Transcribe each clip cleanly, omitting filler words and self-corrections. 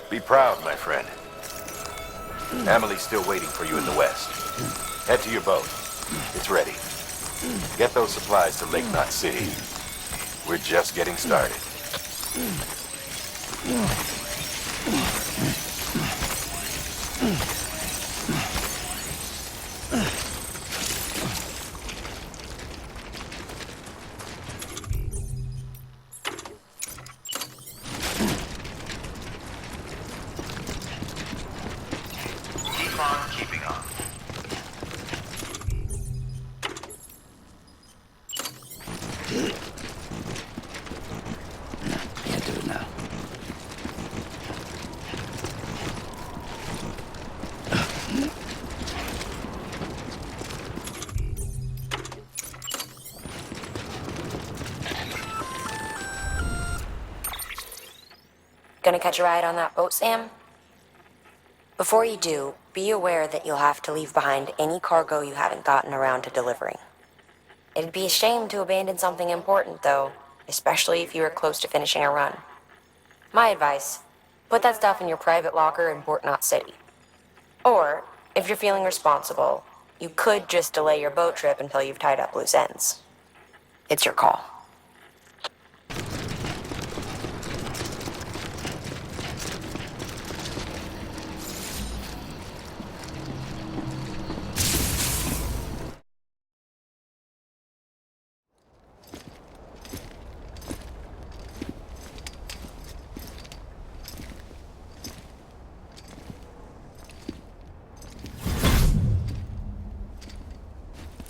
Be proud, my friend. Emily's still waiting for you in the west. Head to your boat. It's ready. Get those supplies to Lake Knot City. We're just getting started. Keep on keeping on. Can't do it now. Gonna catch a ride on that boat, Sam? Before you do, be aware that you'll have to leave behind any cargo you haven't gotten around to delivering. It'd be a shame to abandon something important, though, especially if you were close to finishing a run. My advice, put that stuff in your private locker in Port Knot City. Or, if you're feeling responsible, you could just delay your boat trip until you've tied up loose ends. It's your call.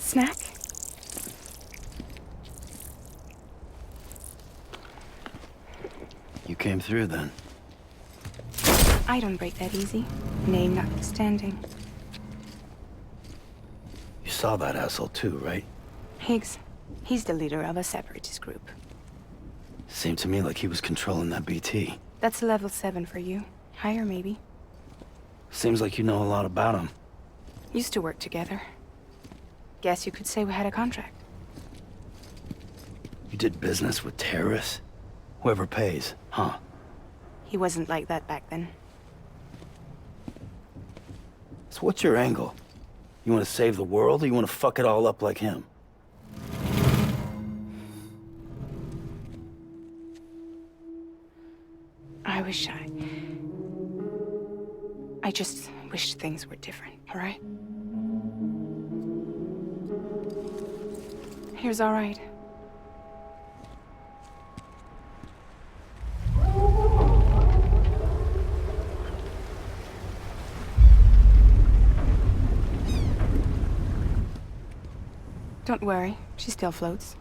Snack? You came through then. I don't break that easy. Name notwithstanding. You saw that asshole too, right? Higgs. He's the leader of a separatist group. Seemed to me like he was controlling that BT. That's level 7 for you. Higher, maybe. Seems like you know a lot about him. Used to work together. Guess you could say we had a contract. You did business with terrorists? Whoever pays, huh? He wasn't like that back then. So what's your angle? You want to save the world, or you want to fuck it all up like him? I just wished things were different, all right? Here's all right. Don't worry, she still floats.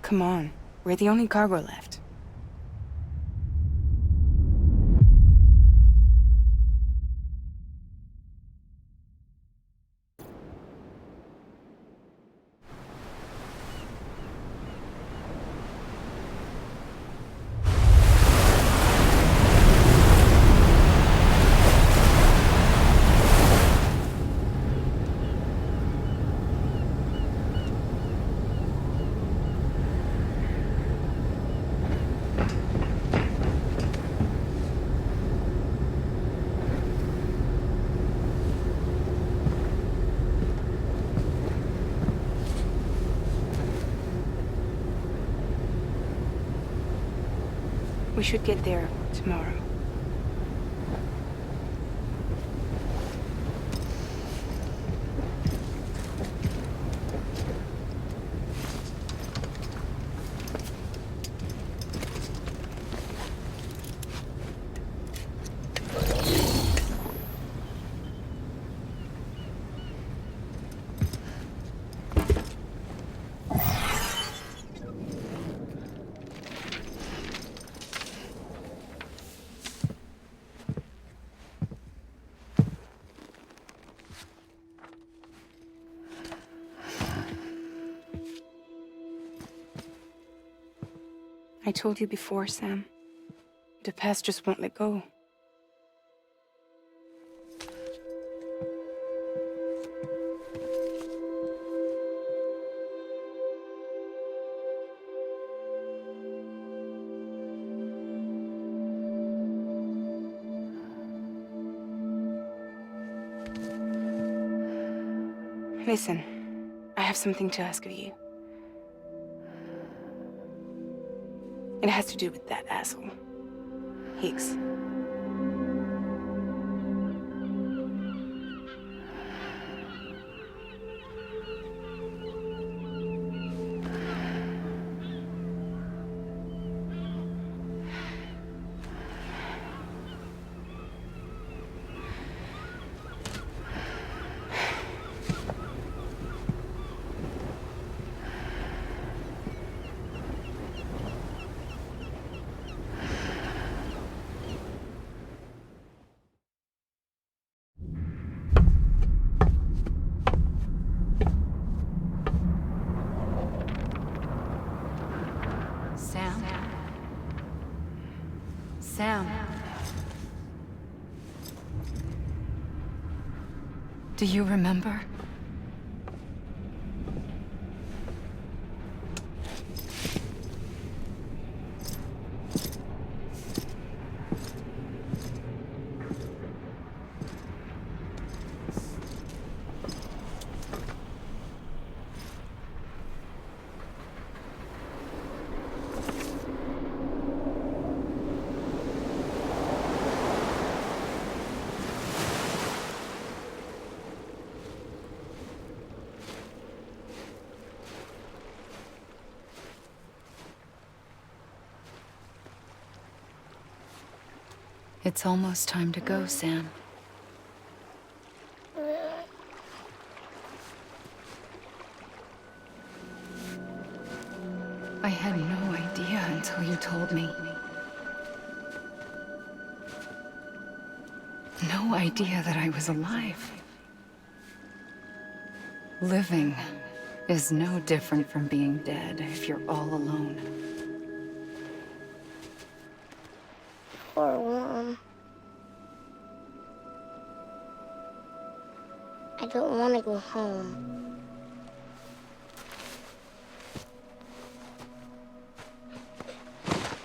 Come on, we're the only cargo left. We should get there tomorrow. I told you before, Sam. The past just won't let go. Listen, I have something to ask of you. It has to do with that asshole, Higgs. Sam. Do you remember? It's almost time to go, Sam. I had no idea until you told me. No idea that I was alive. Living is no different from being dead if you're all alone. Or warm. I don't want to go home.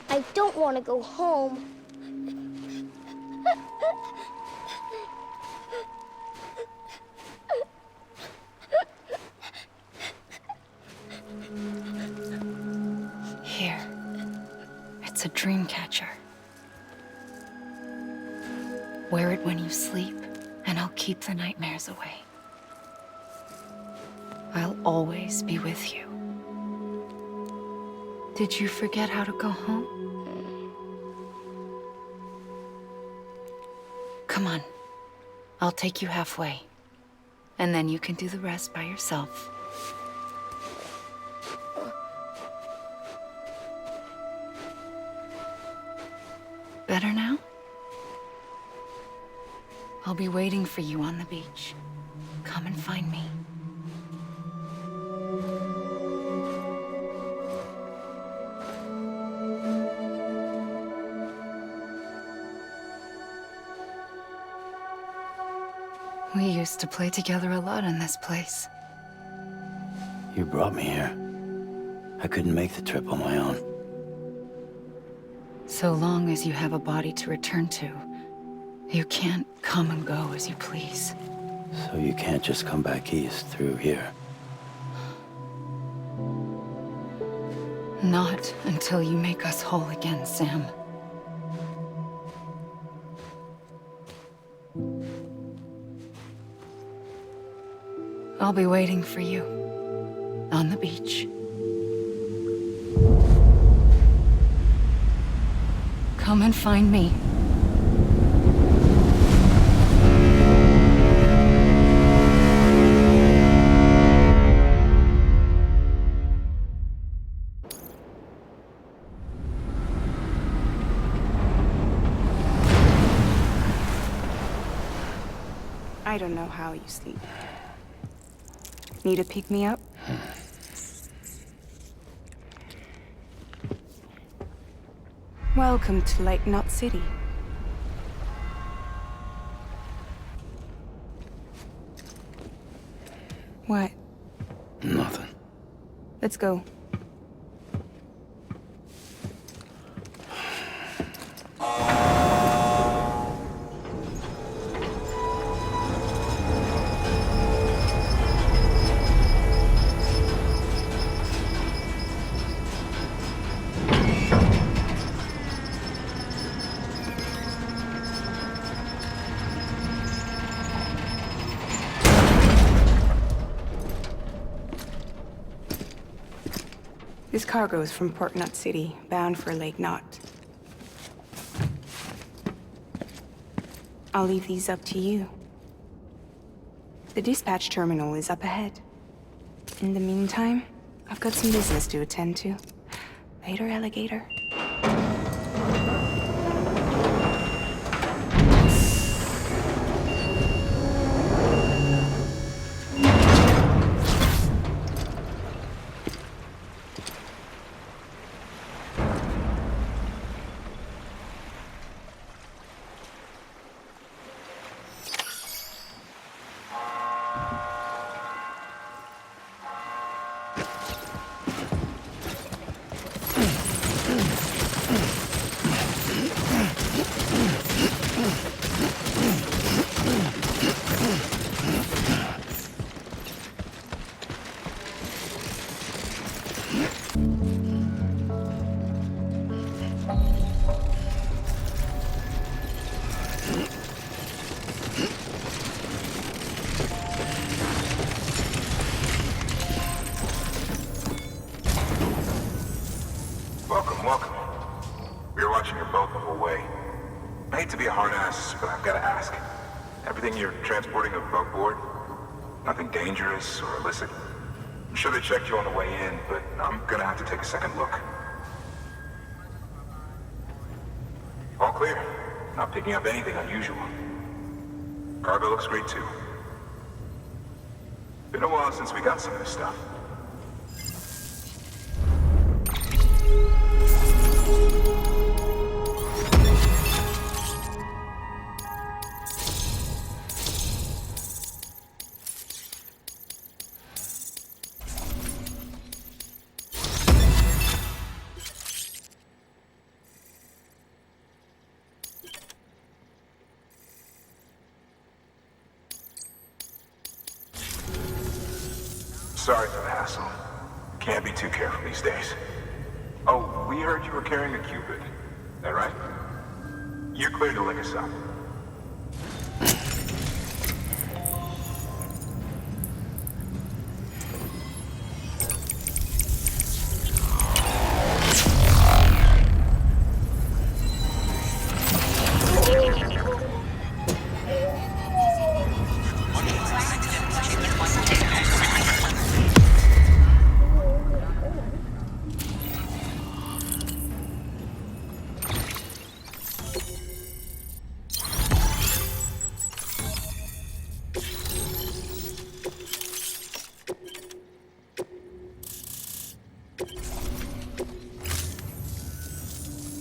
I don't want to go home. Here. It's a dream catcher. Wear it when you sleep, and I'll keep the nightmares away. I'll always be with you. Did you forget how to go home? Come on. I'll take you halfway. And then you can do the rest by yourself. Better now? I'll be waiting for you on the beach. Come and find me. We used to play together a lot in this place. You brought me here. I couldn't make the trip on my own. So long as you have a body to return to, you can't come and go as you please. So you can't just come back east through here. Not until you make us whole again, Sam. I'll be waiting for you on the beach. Come and find me. I don't know how you sleep. Need a pick-me-up? Welcome to Lake Knot City. What? Nothing. Let's go. This cargo is from Port Knot City, bound for Lake Knot. I'll leave these up to you. The dispatch terminal is up ahead. In the meantime, I've got some business to attend to. Later, alligator. Welcome. We were watching your boat the whole way. I hate to be a hard ass, but I've got to ask. Everything you're transporting above board? Nothing dangerous or illicit? I'm sure they checked you on the way in, but I'm gonna have to take a second look. All clear. Not picking up anything unusual. Cargo looks great too. Been a while since we got some of this stuff. Sorry for the hassle. Can't be too careful these days. Oh, we heard you were carrying a Cupid. That right? You're clear to link us up.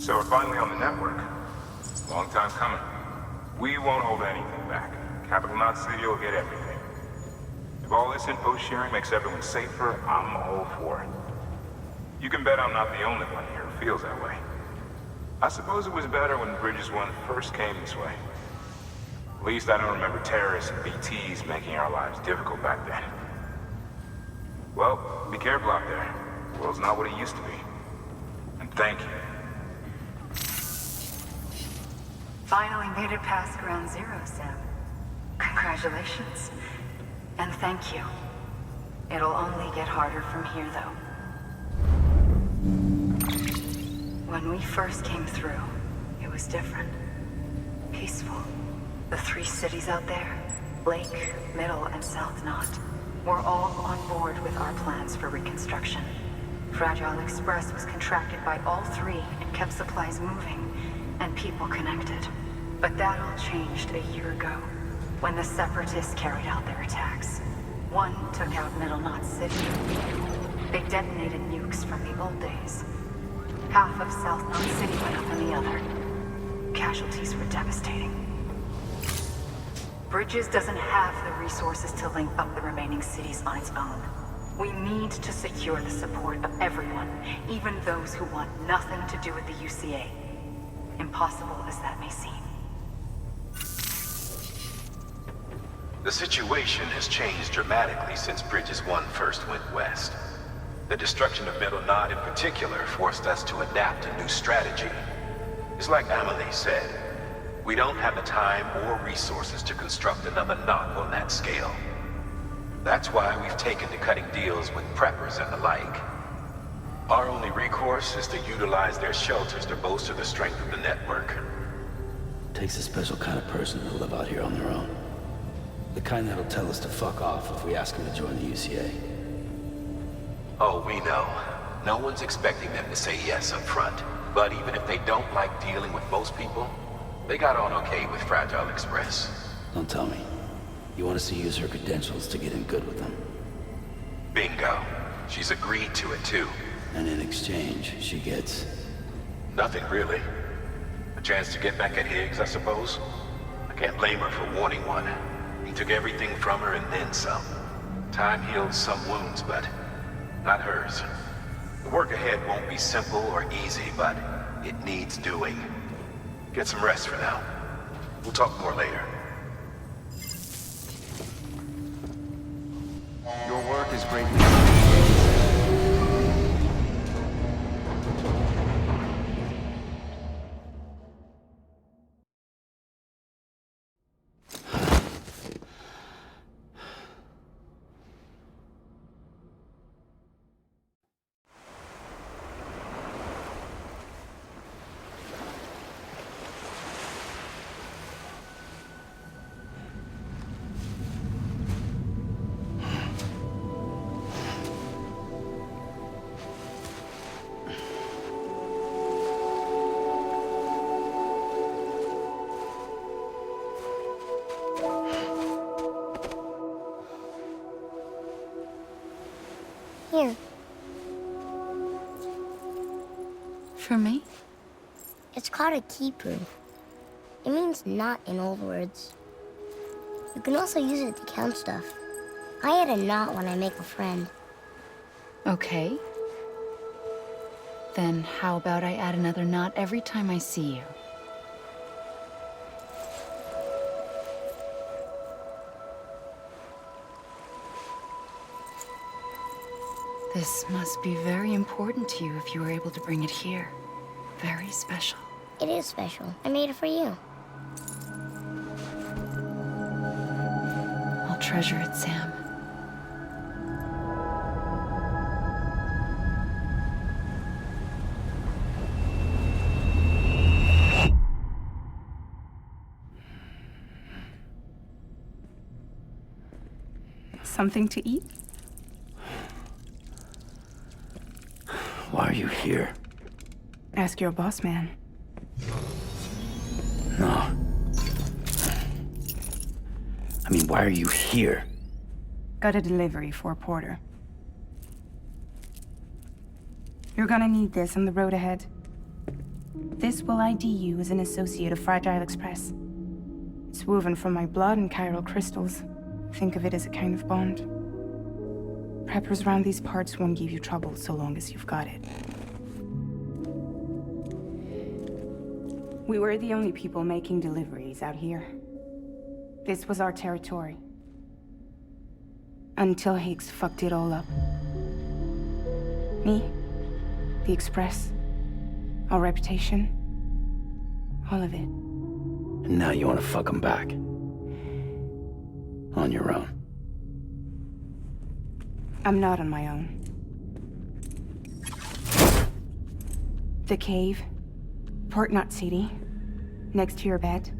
So we're finally on the network. Long time coming. We won't hold anything back. Capital Knot City will get everything. If all this info sharing makes everyone safer, I'm all for it. You can bet I'm not the only one here who feels that way. I suppose it was better when Bridges 1 first came this way. At least I don't remember terrorists and BTs making our lives difficult back then. Well, be careful out there. The world's not what it used to be. And thank you. Finally made it past ground zero, Sam. Congratulations. And thank you. It'll only get harder from here, though. When we first came through, it was different. Peaceful. The 3 cities out there, Lake, Middle, and South Knot, were all on board with our plans for reconstruction. Fragile Express was contracted by all 3 and kept supplies moving and people connected. But that all changed a year ago, when the Separatists carried out their attacks. One took out Middle Knot City. They detonated nukes from the old days. Half of South Knot City went up in the other. Casualties were devastating. Bridges doesn't have the resources to link up the remaining cities on its own. We need to secure the support of everyone, even those who want nothing to do with the UCA. Impossible as that may seem. The situation has changed dramatically since Bridges 1 first went west. The destruction of Middle Knot in particular forced us to adapt a new strategy. It's like Amelie said, we don't have the time or resources to construct another knot on that scale. That's why we've taken to cutting deals with preppers and the like. Our only recourse is to utilize their shelters to bolster the strength of the network. Takes a special kind of person to live out here on their own. The kind that'll tell us to fuck off if we ask them to join the UCA. Oh, we know. No one's expecting them to say yes up front. But even if they don't like dealing with most people, they got on okay with Fragile Express. Don't tell me. You want us to use her credentials to get in good with them. Bingo. She's agreed to it, too. And in exchange, she gets... Nothing, really. A chance to get back at Higgs, I suppose? I can't blame her for wanting one. He took everything from her and then some. Time heals some wounds, but not hers. The work ahead won't be simple or easy, but it needs doing. Get some rest for now. We'll talk more later. Your work is greatly. Here. For me? It's called a keeper. It means knot in old words. You can also use it to count stuff. I add a knot when I make a friend. Okay. Then how about I add another knot every time I see you? This must be very important to you if you were able to bring it here. Very special. It is special. I made it for you. I'll treasure it, Sam. Something to eat? Why are you here? Ask your boss man. No. I mean, why are you here? Got a delivery for a porter. You're gonna need this on the road ahead. This will ID you as an associate of Fragile Express. It's woven from my blood and chiral crystals. Think of it as a kind of bond. Preppers around these parts won't give you trouble so long as you've got it. We were the only people making deliveries out here. This was our territory. Until Higgs fucked it all up. Me, the Express, our reputation, all of it. And now you want to fuck them back. On your own. I'm not on my own. The cave, Port Knot City, next to your bed.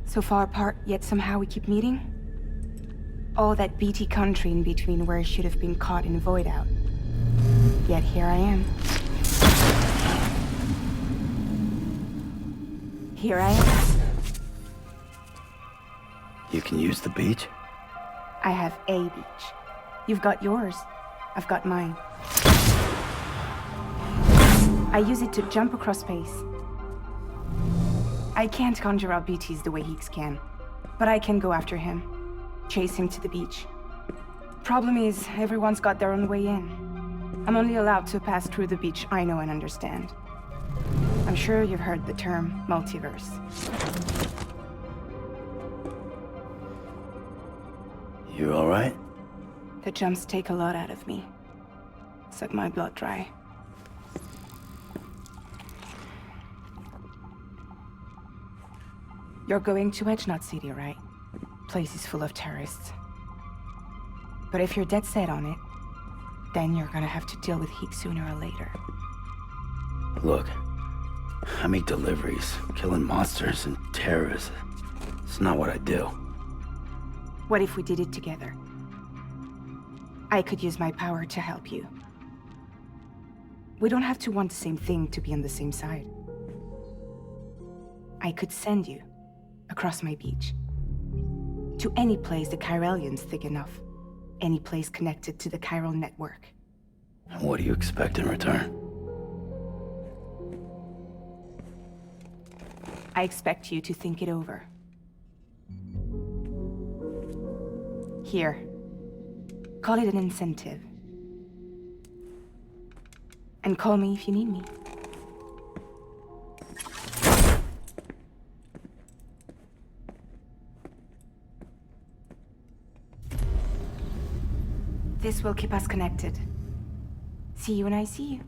So far apart, yet somehow we keep meeting. All that BT country in between where I should have been caught in a void out. Yet here I am. Here I am. You can use the beach? I have a beach. You've got yours. I've got mine. I use it to jump across space. I can't conjure out BTs the way Higgs can, but I can go after him, chase him to the beach. Problem is, everyone's got their own way in. I'm only allowed to pass through the beach I know and understand. I'm sure you've heard the term multiverse. You all right? The jumps take a lot out of me. Suck my blood dry. You're going to Edge Knot City, right? Place is full of terrorists. But if you're dead set on it, then you're gonna have to deal with heat sooner or later. Look, I make deliveries, killing monsters and terrorists. It's not what I do. What if we did it together? I could use my power to help you. We don't have to want the same thing to be on the same side. I could send you across my beach to any place the Chiralian's thick enough. Any place connected to the chiral network. What do you expect in return? I expect you to think it over. Here. Call it an incentive. And call me if you need me. This will keep us connected. See you when I see you.